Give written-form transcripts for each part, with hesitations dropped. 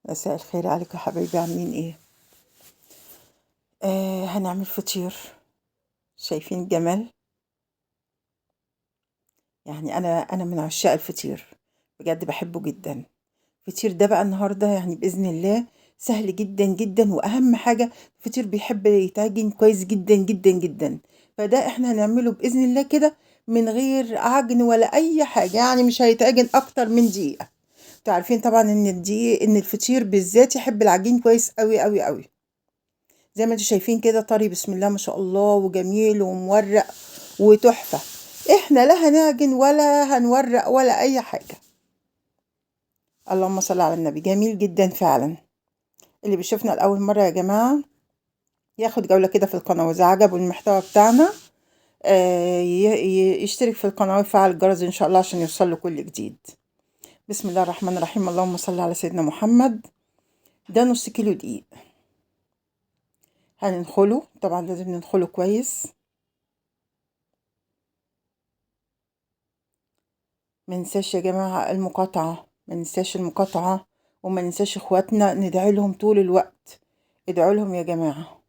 مساء الخير عليكم يا حبايبي، عاملين ايه؟ هنعمل فطير. شايفين الجمال؟ يعني انا من عشاق الفطير، بجد بحبه جدا. الفطير ده بقى النهارده يعني باذن الله سهل جدا جدا، واهم حاجه الفطير بيحب يتعجن كويس جدا جدا جدا. فده احنا هنعمله باذن الله كده من غير عجن ولا اي حاجه، يعني مش هيتعجن اكتر من دقيقه. انتوا عارفين طبعا ان الفطير بالذات يحب العجين كويس قوي قوي قوي. زي ما انتم شايفين كده طري، بسم الله ما شاء الله، وجميل ومورق وتحفة. احنا لا هنعجن ولا هنورق ولا اي حاجة. اللهم صل على النبي، جميل جدا فعلا. اللي بيشوفنا لأول مرة يا جماعة ياخد جولة كده في القناة، وإذا عجبه المحتوى بتاعنا يشترك في القناة ويفعل الجرس إن شاء الله عشان يوصل له كل جديد. بسم الله الرحمن الرحيم، اللهم صل على سيدنا محمد. ده نص كيلو دقيق هننخله، طبعا لازم ننخله كويس. ما ننساش يا جماعة المقاطعة، ما ننساش المقاطعة، وما ننساش اخواتنا ندعي لهم طول الوقت. ادعوا لهم يا جماعة.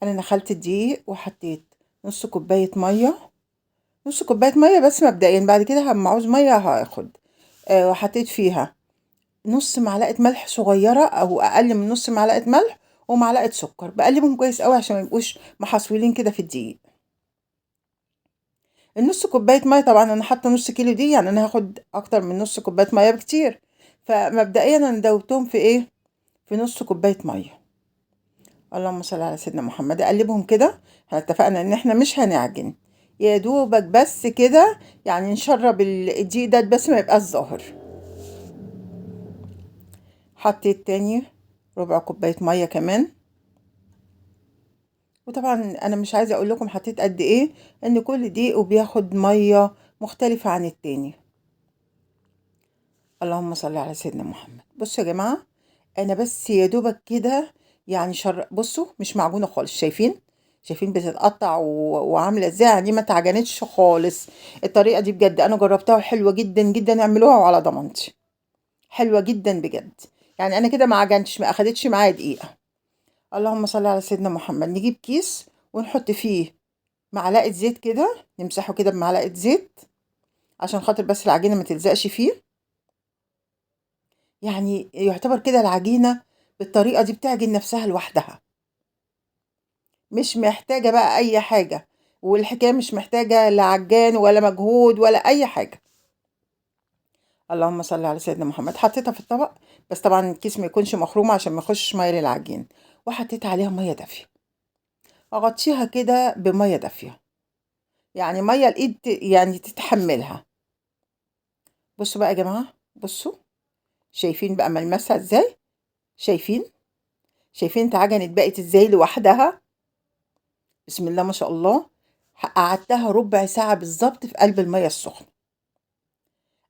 انا نخلت الدقيق وحطيت نص كوباية مية، نص كوباية مية بس مبدئيا، بعد كده هم عاوز مية هاخد. وحطيت فيها نص معلقة ملح صغيرة او اقل من نص معلقة ملح، ومعلقة سكر. بقلبهم كويس قوي عشان ما يبقوش محصولين كده في الدقيق. النص كوباية مية، طبعا انا حاطة نص كيلو دي، يعني انا هاخد اكتر من نص كوباية مية بكتير. فمبدئيا انا دوبتهم في ايه، في نص كوباية مية. اللهم صل على سيدنا محمد. اقلبهم كده. احنا اتفقنا ان احنا مش هنعجن، يا دوبك بس كده، يعني نشرب الدقيق ده بس ما يبقاش ظاهر. حطيت تاني ربع كوباية مية كمان. وطبعا انا مش عايزة اقول لكم حطيت قد ايه، ان كل دقيق وبياخد مية مختلفة عن التاني. اللهم صل على سيدنا محمد. بصوا يا جماعة، انا بس يا دوبك كده، يعني بصوا مش معجونة خالص. شايفين بتتقطع وعاملة ازاي، يعني ما اتعجنتش خالص. الطريقة دي بجد انا جربتها وحلوة جدا جدا، اعملوها وعلى ضمانتي. حلوة جدا بجد. يعني انا كده ما عجنتش، ما اخدتش معايا دقيقة. اللهم صل على سيدنا محمد. نجيب كيس ونحط فيه معلقة زيت كده، نمسحه كده بمعلقة زيت عشان خاطر بس العجينة ما تلزقش فيه. يعني يعتبر كده العجينة بالطريقة دي بتعجن نفسها لوحدها، مش محتاجة بقى أي حاجة. والحكاية مش محتاجة لا عجان ولا مجهود ولا أي حاجة. اللهم صل على سيدنا محمد. حطيتها في الطبق، بس طبعا الكيس ما يكونش مخروم عشان ما يخشش مية للعجين. وحطيت عليها مية دافية، أغطيها كده بمية دافية، يعني مية الإيد يعني تتحملها. بصوا بقى يا جماعة، بصوا، شايفين بقى ملمسها ازاي؟ شايفين؟ شايفين اتعجنت بقت ازاي لوحدها؟ بسم الله ما شاء الله. قعدتها ربع ساعة بالظبط في قلب المية السخنة.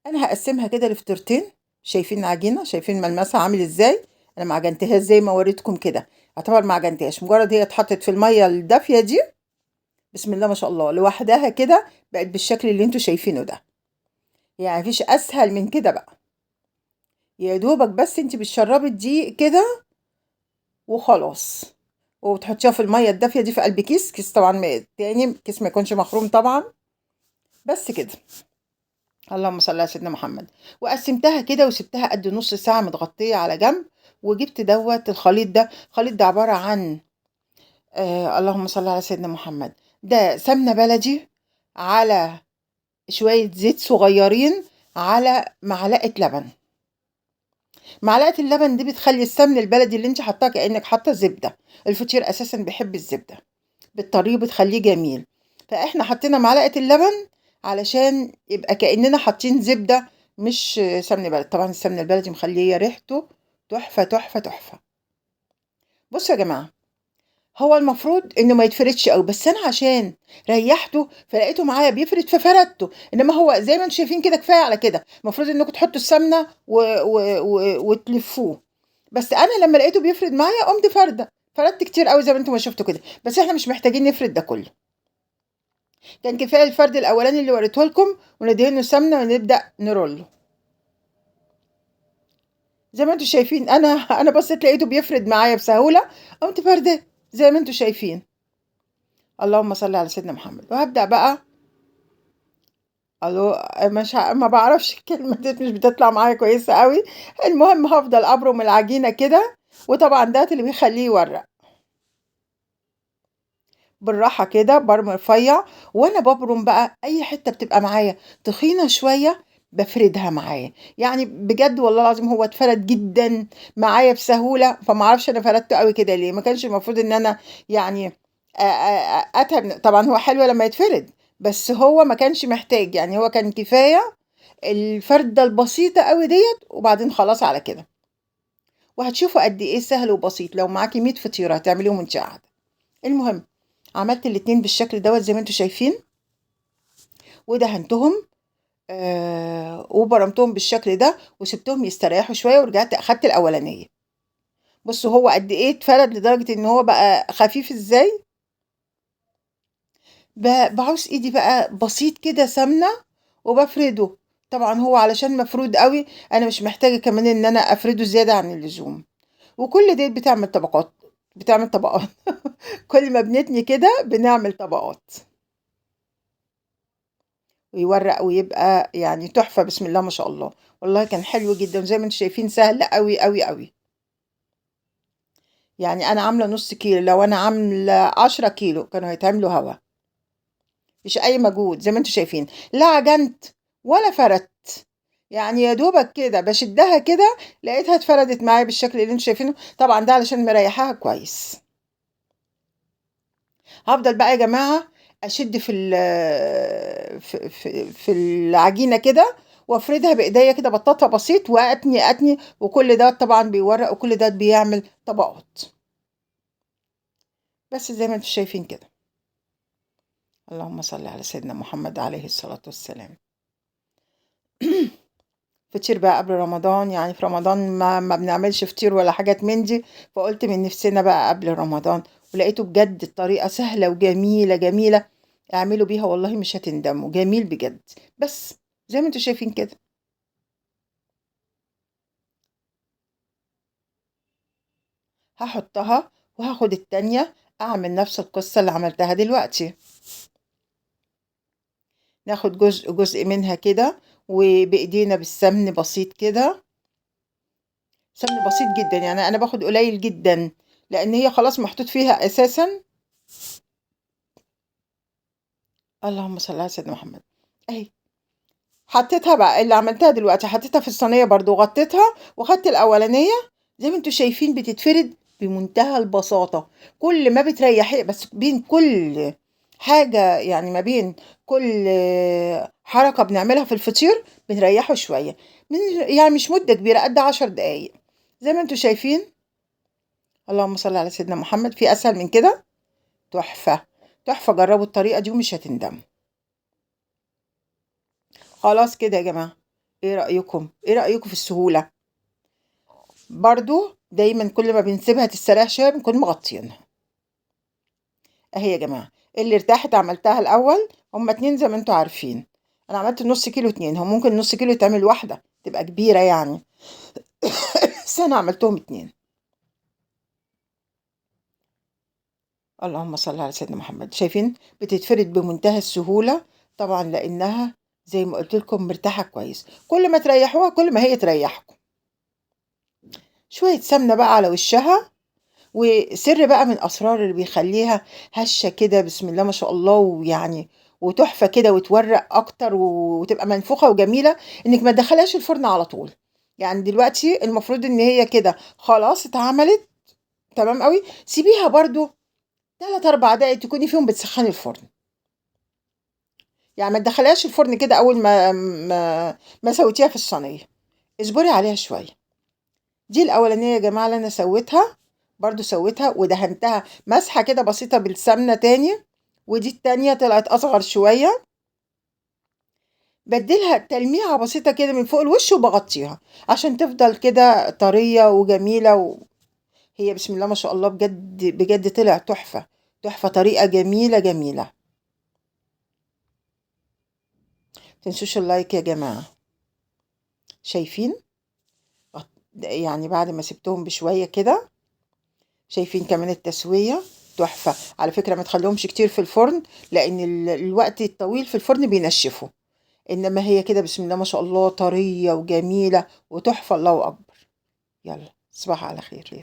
أنا هقسمها كده لفطرتين. شايفين العجينة؟ شايفين ملمسها عامل ازاي؟ أنا ما عجنتهاش زي ما وريتكم كده، اعتبر ما عجنتهاش، مجرد هي اتحطت في المية الدافية دي. بسم الله ما شاء الله، لوحدها كده بقت بالشكل اللي انتوا شايفينه ده. يعني مفيش أسهل من كده بقى. يا دوبك بس انت بتشربي الدقيق كده وخلاص، وبتحطيها في المية الدافية دي في قلب كيس طبعا تاني كيس ما يكونش مخروم طبعا. بس كده. اللهم صل على سيدنا محمد. وقسمتها كده وسبتها قد نص ساعة متغطية على جنب. وجبت دوت الخليط ده. الخليط ده عبارة عن اللهم صل على سيدنا محمد. ده سمنة بلدي، على شوية زيت صغيرين، على معلقة لبن. معلقة اللبن دي بتخلي السمن البلدي اللي انت حطاه كأنك حاطة زبدة. الفطير أساسا بيحب الزبدة، بالطريقة بتخليه جميل. فاحنا حطينا معلقة اللبن علشان يبقى كأننا حاطين زبدة، مش سمن بلدي. طبعا السمن البلدي مخليه ريحته تحفة تحفة تحفة. بصوا يا جماعة، هو المفروض انه ما يتفردش قوي، بس انا عشان ريحته فلقيته معايا بيفرد ففردته. انما هو زي ما انتم شايفين كده كفايه على كده. المفروض انكم تحطوا السمنه وتلفوه. بس انا لما لقيته بيفرد معايا قمت فرده، فردت كتير قوي زي ما انتم ما شفتوا كده. بس احنا مش محتاجين نفرد ده كله، كان كفايه الفرد الاولاني اللي وريته لكم. وندهنه سمنه ونبدا نرله. زي ما أنتم شايفين أنا بصيت لقيته بيفرد معايا بسهولة، قمت فارداه زي ما أنتم شايفين. اللهم صل على سيدنا محمد. وهابدأ بقى ألو مش ما باعرفش الكلمة ديّة مش بتطلع معايا كويسة أوي، المهم هافضل أبرم العجينة كده، وطبعًا دَوّة اللي بيخلّيه يورّق. بالراحة كده برم رفيّع، وأنا بابرم بقى أي حتّة بتبقى معايا تخينة شوية بافردها معاه، يعني بجد والله العظيم هو اتفرد جدًا معايا بسهولة، فما أعرفش أنا فردته أوي كده ليه، ما كانش المفروض إن أنا يعني أتعب طبعًا هو حلو لمّا يتفرد، بس هو ما كانش محتاج، يعني هو كان كفاية الفردة البسيطة أوي ديّة وبعدين خلاص على كده، وهتشوفوا قد إيه سهل وبسيط لو معاكِ 100 فطيرة هتعمليهم وأنتِ قاعدة. المهم عملت الاتنين بالشكل دوّة زي ما أنتم شايفين، ودهنتهم وبرمتهم بالشكل ده، وسِبتهم يستريحوا شوية ورجعت أخدت الأولانية. بُصّوا هو قد إيه اتفرد لدرجة إن هو بقى خفيف إزاي، بعوز إيدي بقى بسيط كده سمنة وبافرده. طبعًا هو علشان مفرود أوي، أنا مش محتاجة كمان إن أنا أفرده زيادة عن اللزوم، وكل ديّة بتعمل طبقات، بتعمل طبقات. كل ما بنتني كده بنعمل طبقات. ويورّق ويبقى يعني تحفة بسم الله ما شاء الله، والله كان حلو جدًا وزي ما أنتم شايفين سهل أوي، أوي، أوي، يعني أنا عاملة نُص كيلو لو أنا عاملة 10 كيلو كانوا هيتعملوا هوا، مش أي مجهود زي ما أنتم شايفين، لا عجنت ولا فردت، يعني يا دوبك كده باشدّها كده لقيتها اتفردت معايا بالشكل اللي أنتم شايفينه، طبعًا ده علشان مريّحاها كويس. هافضل بقى يا جماعة أشِد في العجينة كده وأفردها بإيديّا كده بطّاطا بسيط وأتني، أتني وكل دوّة طبعًا بيورّق وكل دوّة بيعمل طبقات، بس زي ما أنتم شايفين كده. اللهم صل على سيدنا محمد عليه الصلاة والسلام. فطير بقى قبل رمضان، يعني في رمضان ما بنعملش فطير ولا حاجات من دي، فقُلت من نِفسنا بقى قبل رمضان، ولقيته بجد الطريقة سهلة وجميلة، جميلة، اعملوا بيها والله مش هتندموا، جميل بجد، بس زي ما أنتم شايفين كده. هاحطها وهاخد التانية أعمل نفس القصة اللي عملتها دلوقتي، ناخد جزء، جزء منها كده وبإيدينا بالسمن بسيط كده، سمن بسيط جدًا، يعني أنا باخد قليل جدًا، لإن هي خلاص محطوط فيها أساسًا. اللهم صل على سيدنا محمد، أهي حطيتها بقى اللي عملتها دلوقتي حطيتها في الصينية برضه وغطيتها وخدت الأولانية زي ما أنتم شايفين بتتفرد بمنتهى البساطة، كل ما بتريحي بس بين كل حاجة يعني ما بين كل حركة بنعملها في الفطير بنريحه شوية، من يعني مش مدة كبيرة قد 10 دقايق، زي ما أنتم شايفين. اللهم صل على سيدنا محمد، في أسهل من كده؟ تحفة، تحفة جربوا الطريقة دي ومش هتندموا. خلاص كده يا جماعة، إيه رأيكم؟ إيه رأيكم في السهولة؟ برضه دايمًا كل ما بنسيبها تستريح شوية بنكون مغطيينها. أهي يا جماعة، اللي ارتاحت عملتها الأول، هُم 2 زي ما أنتم عارفين، أنا عملت نُص كيلو 2، هو ممكن نُص كيلو يتعمل واحدة تبقى كبيرة يعني، بس أنا عملتهم 2. اللهم صل على سيدنا محمد، شايفين بتتفرد بمنتهى السهولة، طبعًا لإنها زي ما قُلت لكم مرتاحة كويس، كل ما تريحوها كل ما هي تريحكم. شوية سمنة بقى على وشها وسر بقى من أسرار اللي بيخلّيها هشة كده بسم الله ما شاء الله ويعني وتحفة كده وتورّق أكتر وتبقى منفوخة وجميلة، إنِّك ما تدخّليهاش الفرن على طول، يعني دلوقتي المفروض إن هي كده خلاص اتعملت تمام أوي، سيبيها برضه 3، 4 دقايق تكوني فيهم بتسخّني الفرن، يعني ما تدخّليهاش الفرن كده أول ما سويتيها في الصينية، اصبري عليها شوية. دي الأولانية يا جماعة اللي أنا سويتها، برضه سويتها ودهنتها مسحة كده بسيطة بالسمنة تاني، ودي التانية طلعت أصغر شوية، بادّي لها تلميعة بسيطة كده من فوق الوش وباغطّيها، عشان تفضل كده طرية وجميلة هي بسم الله ما شاء الله بجد، بجد طلع تحفة، تحفة طريقة جميلة، جميلة. ما تنسوش اللايك يا جماعة، شايفين؟ يعني بعد ما سبتهم بشوية كده، شايفين كمان التسوية تحفة. على فكرة ما تخليهمش كتير في الفرن، لأن الوقت الطويل في الفرن بينشفوا. إنما هي كده بسم الله ما شاء الله طرية وجميلة وتحفة، الله أكبر. يلا تصبحوا على خير.